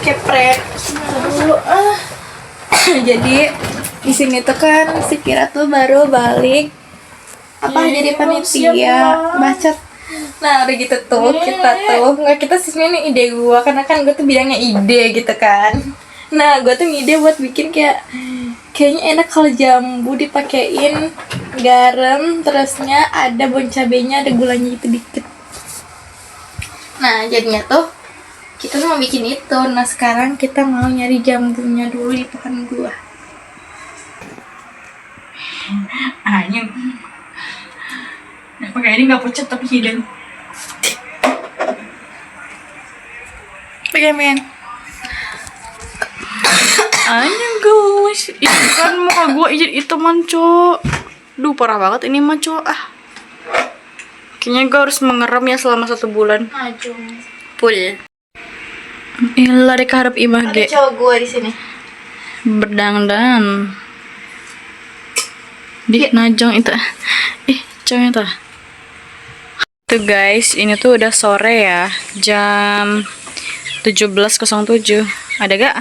Kepret dulu jadi di sini tuh kan si Kira tuh baru balik jadi panitia bacot. Nah udah gitu tuh kita siswa ini ide gue karena kan gue tuh bidangnya ide gitu kan. Nah gue tuh ngide buat bikin kayaknya enak kalau jambu dipakein garam, terusnya ada bon cabenya, ada gulanya gitu dikit. Nah jadinya tuh kita tuh mau bikin itu. Nah sekarang kita mau nyari jambunya dulu di pohon gua. Anjing. Pakai ini nggak pucat tapi hidden. Pengen. Anjing guys, itu kan muka gua itu manco. Duh parah banget ini manco. Kayaknya gua harus mengerem ya selama 1 bulan. Maju. Full. Ilah dek harap imah Ada cowok gua di sini. Berdangdan. Di najong itu. Cowoknya tuh. Tuh guys, ini tuh udah sore ya. Jam 17.07. Ada gak?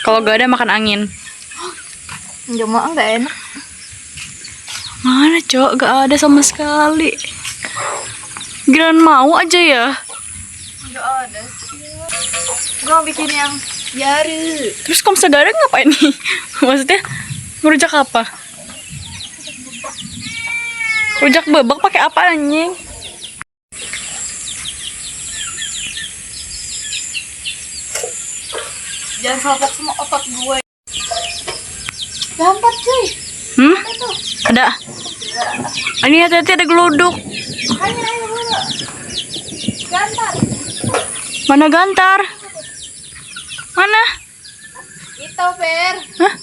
Kalau gak ada makan angin. Cuma enggak enak. Mana cowok? Gak ada sama sekali. Giliran mau aja ya. Enggak ada sih. Gua bikin yang jari. Terus kamu segala ngapain nih? Maksudnya ngerujak apa? Rujak bebek pakai apa anjing? Jangan salpok semua otot gue. Gampang cuy. Ada. Ini hati-hati ada geluduk. Ayo dulu. Gantar. Mana gantar? Mana? Itu Per. Hah?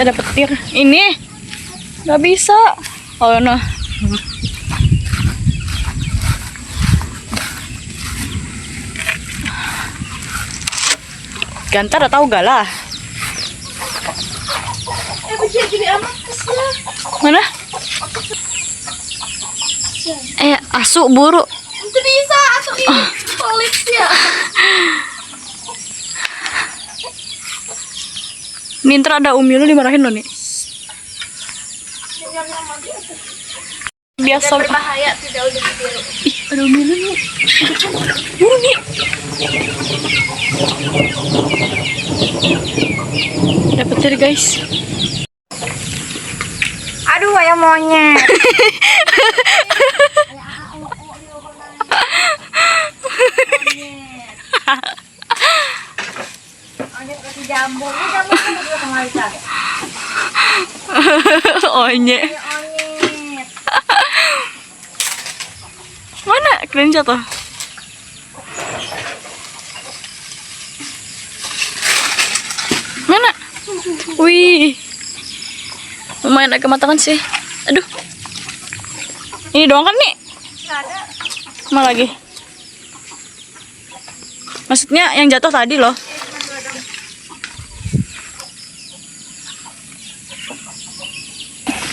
Ada petir. Ini nggak bisa. Oh no. Gantar atau gak lah? Jadi amat kesel. Mana? Asu buru. Itu bisa asu ini pelit ya. Nintra ada Umi lu dimarahin lo nih. Biasa Berbahaya tidak udah ditiru. Ih, ada Umi lu nih. Buru nih. Ada petir guys. Aduh ayam monyet. Jambu, jambu udah kembalikan. Onyek. Mana keren jatuh? Mana? Wih, lumayan agak matangan sih. Aduh, ini doang kan nih? Ada. Mana lagi? Maksudnya yang jatuh tadi loh.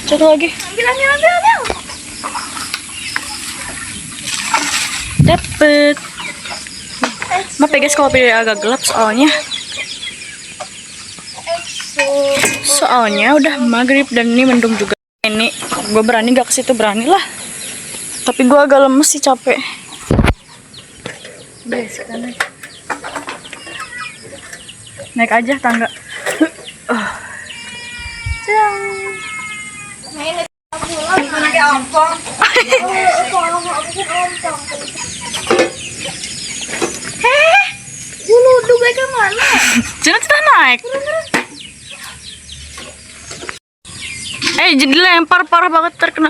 Jatuh lagi. Ambil. Dapet. Maaf ya guys kalau video agak gelap soalnya. Soalnya udah maghrib dan ini mendung juga. Ini gue berani gak ke situ, berani lah. Tapi gue agak lemes sih, capek. Guys, naik aja tangga. Bisa pakai ompong. Dulu mereka mana? Jangan kita naik. Jadi lempar parah banget terkena.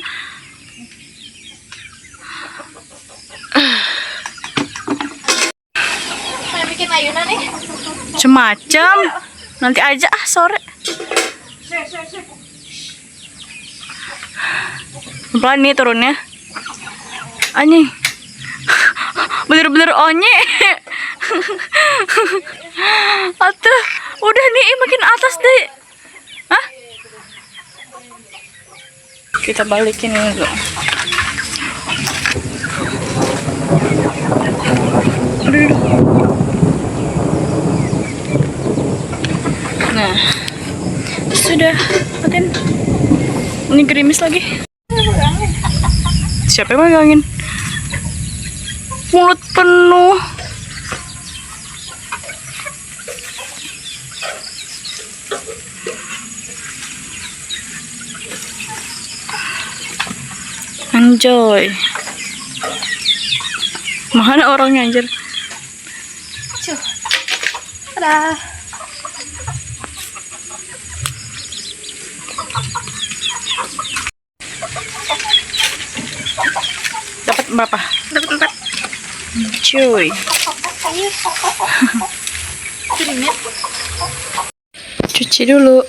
Saya bikin ayunan nih. Semacam. Nanti aja sore. Pelan nih turunnya. Anjing. Bener-bener onyek. Atuh, udah nih makin atas deh. Hah? Kita balikin ini dulu. udah. Matiin. Ini gerimis lagi. Siapa yang megangin? Mulut penuh. Enjoy. Mana orangnya anjir? Cuh. Dadah. Dapat berapa? Dapat 4. Cuy. Cuci dulu.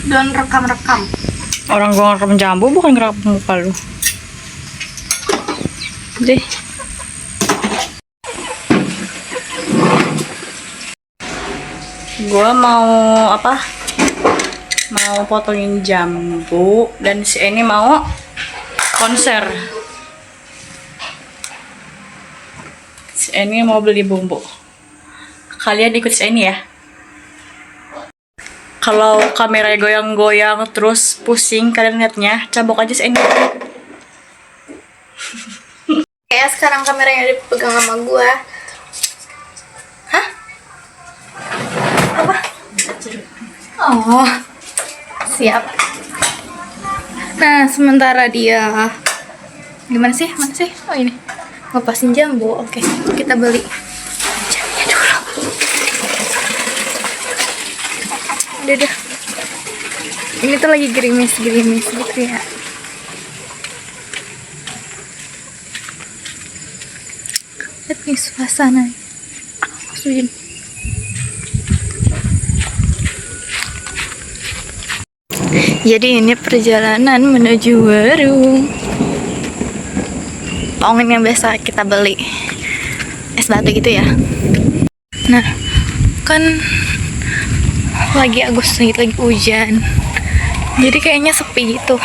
Dan rekam-rekam. Orang gua ngerekam jambu bukan ngerekam muka lu. Deh. Gua mau apa? Mau potongin jambu dan si ini mau konser. Si ini mau beli bumbu. Kalian ikut si ini ya. Kalau kamera goyang-goyang terus pusing kalian liatnya, cabok aja si ini. Kayak sekarang kameranya dipegang sama gua. Hah? Apa? Oh, siap. Nah, sementara dia gimana sih? Mana sih? Oh ini, ngepasin jambu. Oke, kita beli jambunya dulu. Udah. Ini tuh lagi gerimis-gerimis gitu ya. Lihat nih suasana. Masukin. Jadi ini perjalanan menuju warung. Tongin yang biasa kita beli. Es batu gitu ya. Nah, kan lagi Agustus lagi hujan. Jadi kayaknya sepi gitu.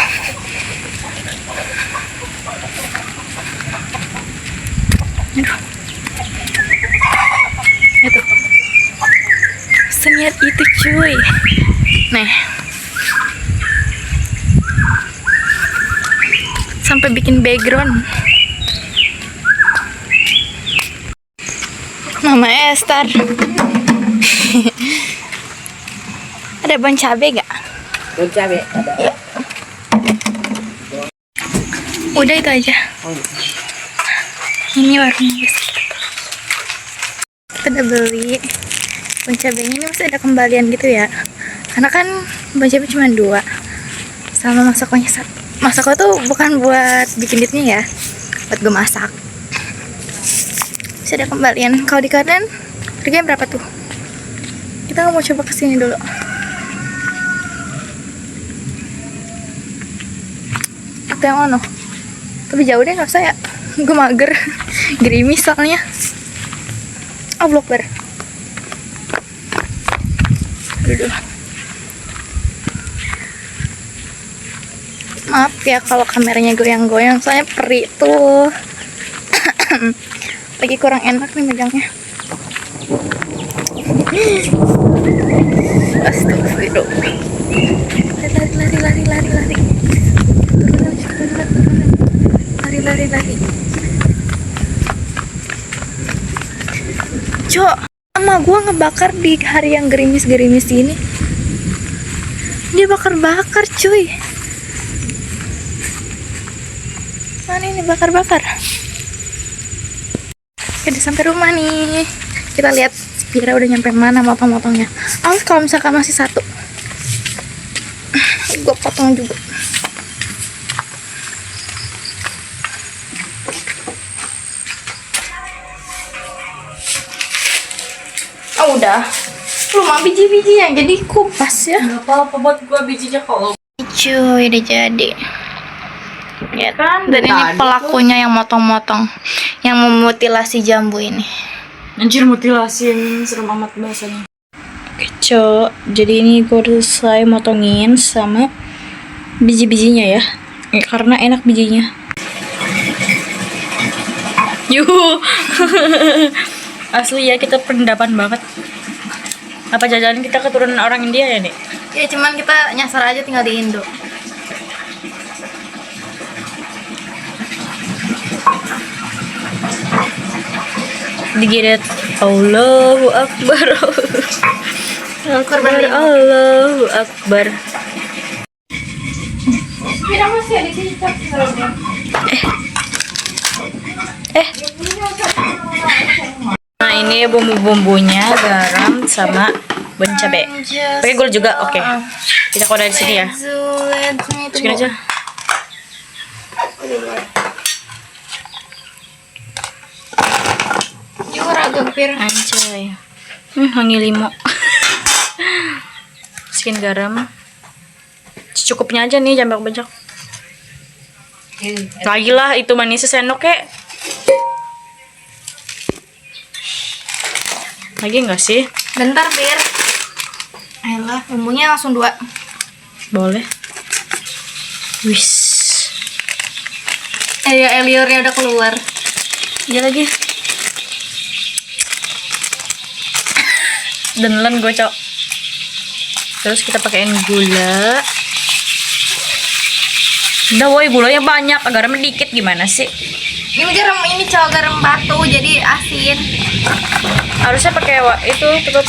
Aduh. Itu. Seniat itu cuy. Nih. Sampai bikin background. Mama Esther. Ada bon cabe gak? Bon cabe ada. Ya. Udah itu aja. Ini warnanya guys. Kita udah beli bon cabenya, ini masih ada kembalian gitu ya. Karena kan bon cabe cuma 2. Sama masaknya 1. Masaknya tuh bukan buat bikin ditnya ya, buat gue masak. Masih ada kembalian. Kalau di Kardan harganya berapa tuh? Kita mau coba kesini dulu. Atau yang mana? Tapi jauh deh, nggak usah ya. Gue mager, gerimis soalnya. Oh, blokber. Aduh. Maaf ya kalau kameranya goyang-goyang, soalnya perih tuh. Lagi kurang enak nih megangnya. Astagfirullah. Lari. Cok, sama gua ngebakar di hari yang gerimis-gerimis ini. Dia bakar-bakar cuy. Mana ini bakar-bakar? Oke, udah sampai rumah nih. Kita lihat Spira udah nyampe mana motong-motongnya. Awas kalau misalkan masih 1, gue potong juga. Oh udah. Belum biji-bijinya jadi kupas ya. Gak apa-apa buat gua bijinya kalau. Cuy, udah jadi. Ya Kan, dan ini tadi pelakunya yang motong-motong, yang memutilasi jambu ini. Anjir, mutilasin serem amat bahasanya. Oke, Cok. Jadi ini gue udah selesai motongin sama biji-bijinya ya. Karena enak bijinya. Yuh. Asli ya, kita perendapan banget. Apa jajan kita keturunan orang India ya, Nek? Ya cuman kita nyasar aja tinggal di Indo. Digiret. Allahu Akbar. Akbar, Allahu Akbar. Kira masih ada di sini. Nah, ini bumbu-bumbunya, garam sama bon cabe. Pakai gula juga, oke. Kita koda di sini ya. Masukin aja. Yuk ragam pir. Anjay. Wangi limo. Masukin garam. Secukupnya aja nih, jangan banyak-banyak. Lagi lah, itu manisnya sendok kek. Lagi enggak sih? Bentar pir. Ayolah, bumbunya langsung 2. Boleh. Wis. Ya liurnya udah keluar. Iya lagi. Denelan gue, Cok. Terus kita pakein gula. Udah woi, gulanya banyak, garamnya dikit gimana sih? Ini garam ini cowok garam batu jadi asin. Harusnya pakai itu tutup.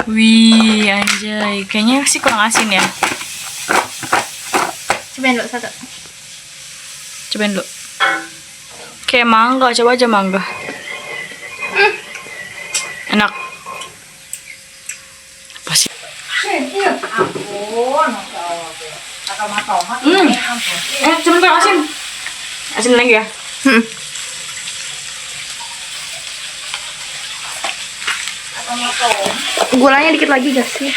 Wih, anjay. Kayaknya sih kurang asin ya. Cobain dulu satu. Cobain dulu. Kayak mangga, coba aja mangga. Enak. Apa sih? Sebentar asin. Asin lagi ya? Gulanya dikit lagi gak sih?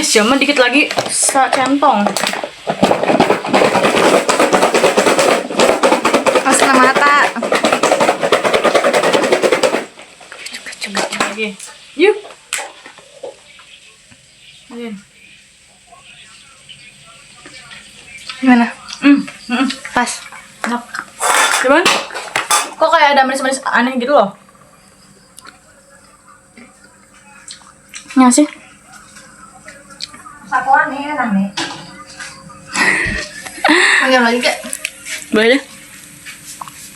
Siapa dikit lagi secentong. Setengah mata. Coba lagi. Yuk. Gimana? Pas. Enak. Cuman kok kayak ada manis-manis aneh gitu loh. Nggak sih? Sakuan nih, nih. Panggil lagi gak? Boleh deh.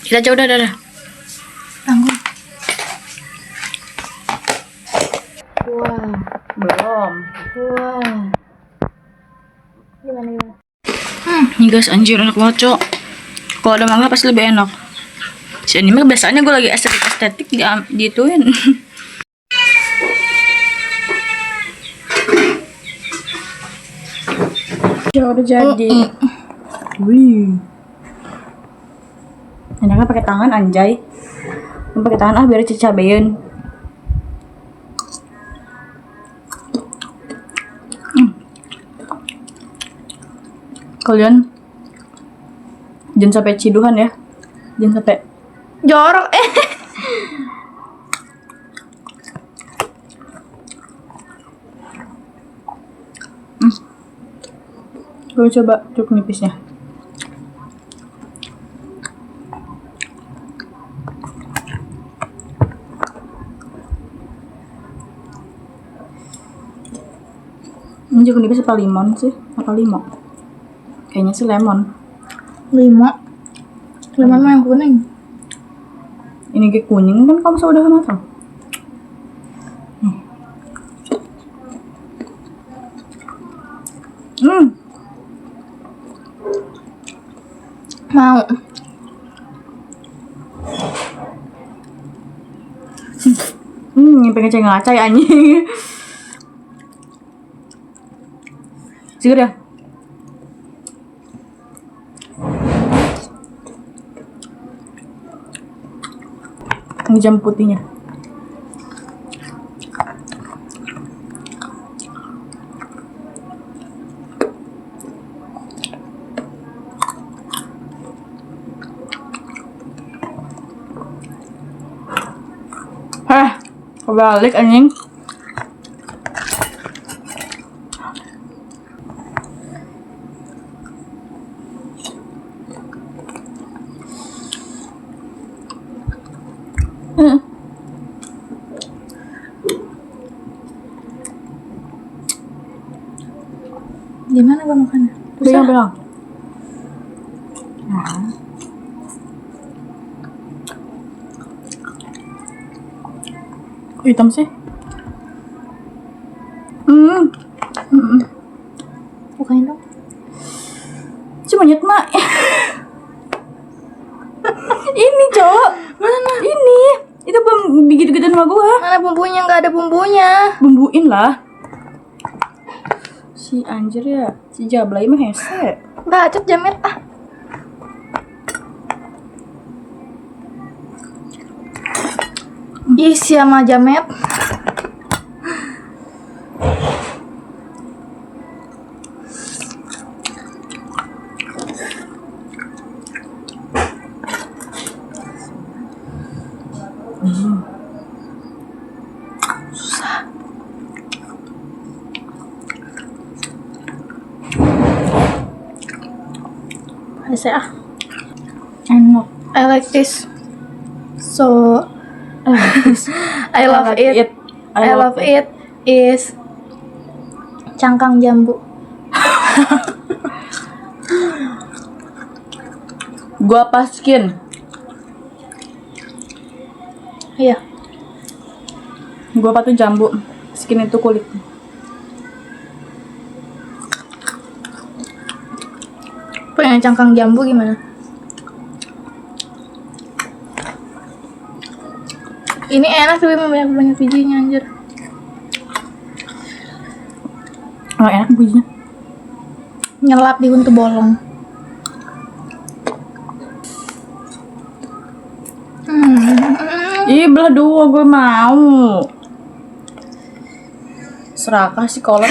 Kita coba dah. Tanggung. Wah, belum. Wah. Gimana? Nih guys, anjir enak banget, Cok. Kalau ada mangga pasti lebih enak. Si ini mah biasanya gue lagi estetik dituin. Ya udah jadi. Wih. Enaknya pakai tangan, anjay. Pakai tangan biar cabein. Kalian jangan sampai ciduhan ya. Jangan sampai jorok. Gue coba cukup nipisnya. Ini cukup nipis apa limon sih? Apa limau? Kayaknya sih lemon. 5. Lemon mah yang kuning. Ini kayak kuning kan kamu sudah matang. Mau. Pengen cengeng acai anjing. Sigur ya? Ini jam putihnya. Kebalik anjing. Gimana gua makannya? Pegang. Kok hitam sih? Bukain dong. Cuma nyet mak. Ini cok. Mana? Ini. Itu belum digigit-gigitin sama gua. Mana bumbunya? Nggak ada bumbunya. Bumbuin lah. Si anjir ya. Si Jablay mah hese. Bacot Jamet ah. Ih, sama Jamet. Susah. Ah. Enak. I like this. So I love it. I love it is cangkang jambu. Gua apa skin? Iya. Gua apa tuh jambu? Skin itu kulit. Pengen cangkang jambu gimana? Ini enak tapi banyak bijinya anjir. Oh enak bijinya. Nyelap di untu bolong. Ih belah dua gue mau. Serakah sih kolot.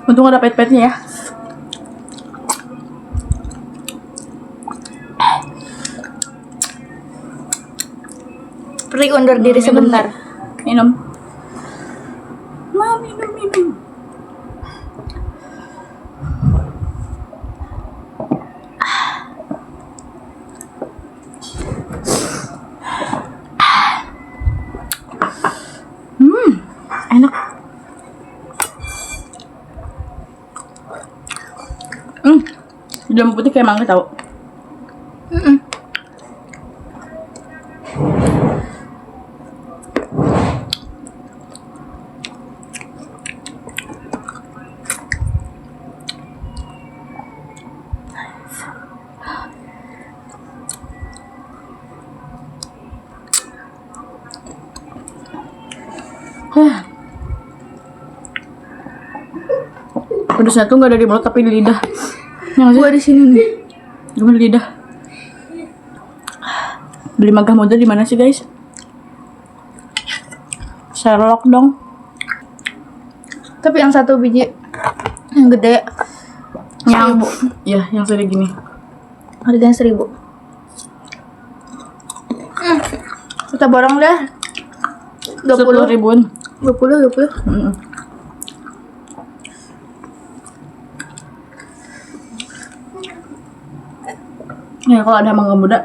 Untung ada pet-petnya ya. Pergi undur diri sebentar. Minum. Mau minum. Enak. Jambu putih kayak mangga tau. Pedasnya tuh nggak ada di mulut tapi di lidah. Gua di sini nih. Gimana di lidah? Beli Magah Muda di mana sih guys? Sherlock dong. Tapi yang satu biji yang gede Yang ya yang segede gini. harganya 1.000. Kita borong dah 10 ribuan. 20. Ya kalau ada mangga muda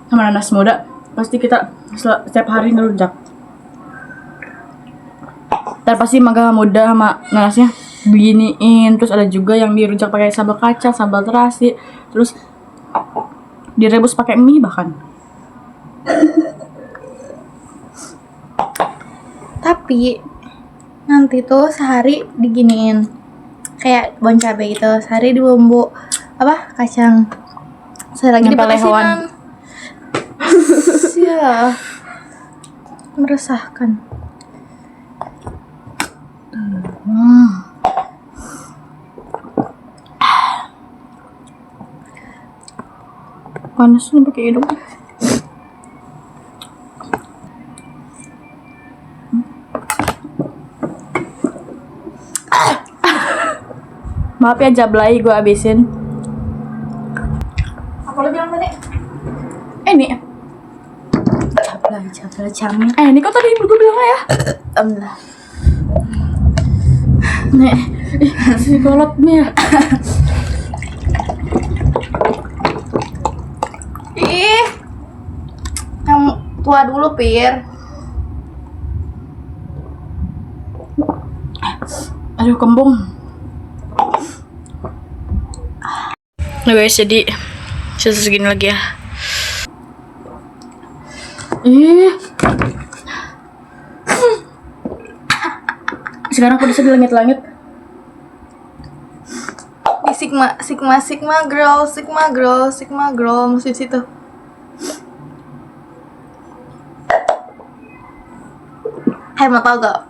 sama nanas muda pasti kita setiap hari ngerujak. Dan pasti mangga muda sama nanasnya beginiin, terus ada juga yang dirujak pakai sambal kacang, sambal terasi, terus direbus pakai mie bahkan. Tapi nanti tuh sehari diginiin kayak bon cabai gitu, sehari di bumbu apa kacang, sehari lagi Nempel dipakai lehoan. sinan. Ya, meresahkan. Panas nih pakai hidung. Maaf ya Jablay, gue abisin. dicamik. Ini kok tadi ibu gue bilang ya? Alhamdulillah. Nih, si kolot nih ya. Ih, yang tua dulu, Pir. Aduh, kembung. Nah guys, jadi segini lagi ya. Sekarang aku bisa di langit-langit. Di sigma girl mesti situ. Hai, mau tau gak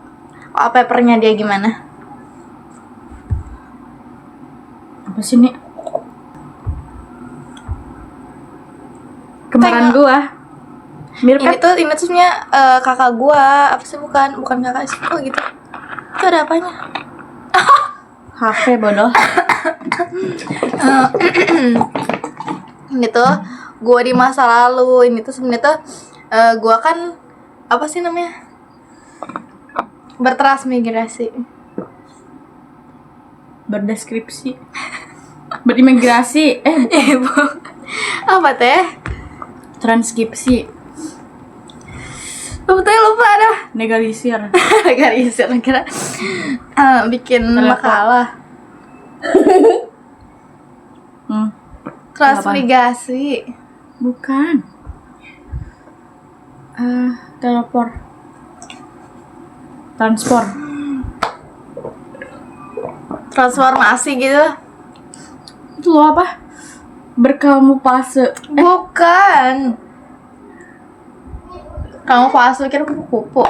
wallpapernya dia gimana? Apa sih nih? Kembaran Tengok. gua. Mirip kan? Ini tuh punya kakak gua. Apa sih, bukan kakak sih. Oh gitu. Itu ada apanya? HP bodoh. Ini tuh gua di masa lalu. Ini tuh sebenarnya tuh gua kan apa sih namanya? Bertransmigrasi. Berdeskripsi. Berimigrasi. Ibu. Apa teh? Transkripsi. Betul, lupa dah. Negalisir. Garis kira bikin Telepon. makalah. Transmigrasi. Bukan. Teleport. Transformasi gitu. Itu lo apa? Berkamuflase. Bukan. Kamu fase kira kupu-kupu.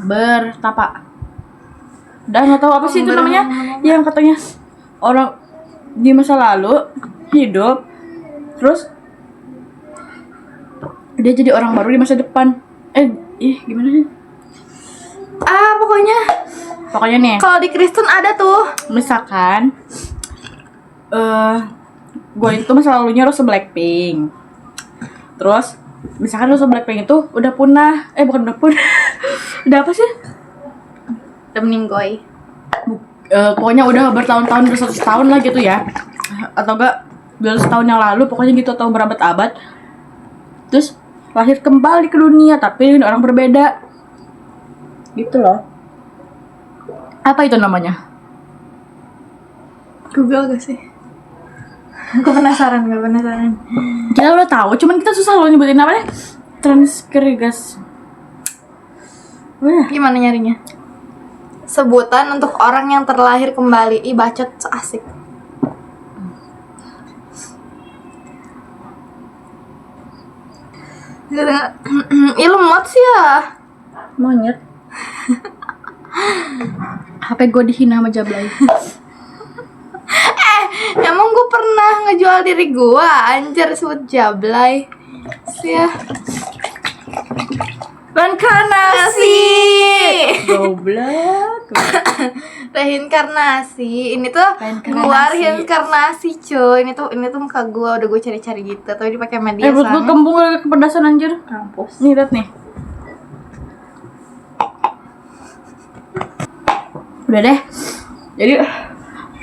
Bertapak. Udah nggak tahu apa sih itu namanya? Yang katanya orang di masa lalu hidup, terus dia jadi orang baru di masa depan. Gimana sih? Pokoknya nih, Kalau di Kristen ada tuh. misalkan gue itu masa lalunya Rose Blackpink. Terus misalkan Rose Blackpink itu udah punah. Bukan udah punah. Udah apa sih? Udah meninggoy. Pokoknya udah bertahun-tahun, udah 100 tahun lah gitu ya. Atau enggak 200 tahun yang lalu, pokoknya gitu, atau berabad-abad. Terus lahir kembali ke dunia, tapi orang berbeda. Gitu loh. Apa itu namanya? Google gak sih? Gue penasaran. Kita udah tahu, cuman kita susah loh nyebutin namanya. Transkripsi. Gimana nyarinya? Sebutan untuk orang yang terlahir kembali. Ih, bacot asik. Ih, lemot sih ya. Monyet. HP gue dihina sama Jablay. Emang gue pernah ngejual diri gue? Anjir, sebut Jablay sih ya. Reinkarnasi. Goblok. Reinkarnasi. Ini tuh Reinkarnasi. luar reinkarnasi, cuy. Ini tuh muka gue udah gue cari-cari gitu, tapi dipakai media Perut gue sana. kembung lagi kepedasan anjir. Kampus. Nih, liat nih. Udah deh. Jadi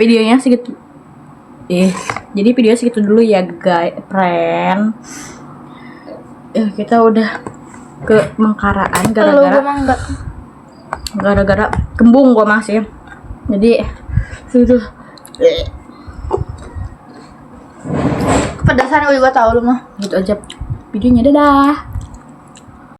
videonya segitu. Jadi video segitu dulu ya, guys, friend. Kita udah ke Mengkaraan gara-gara kembung gua masih. Jadi segitu. Kepedasan gue juga tahu lu mah. Gitu aja videonya, dadah.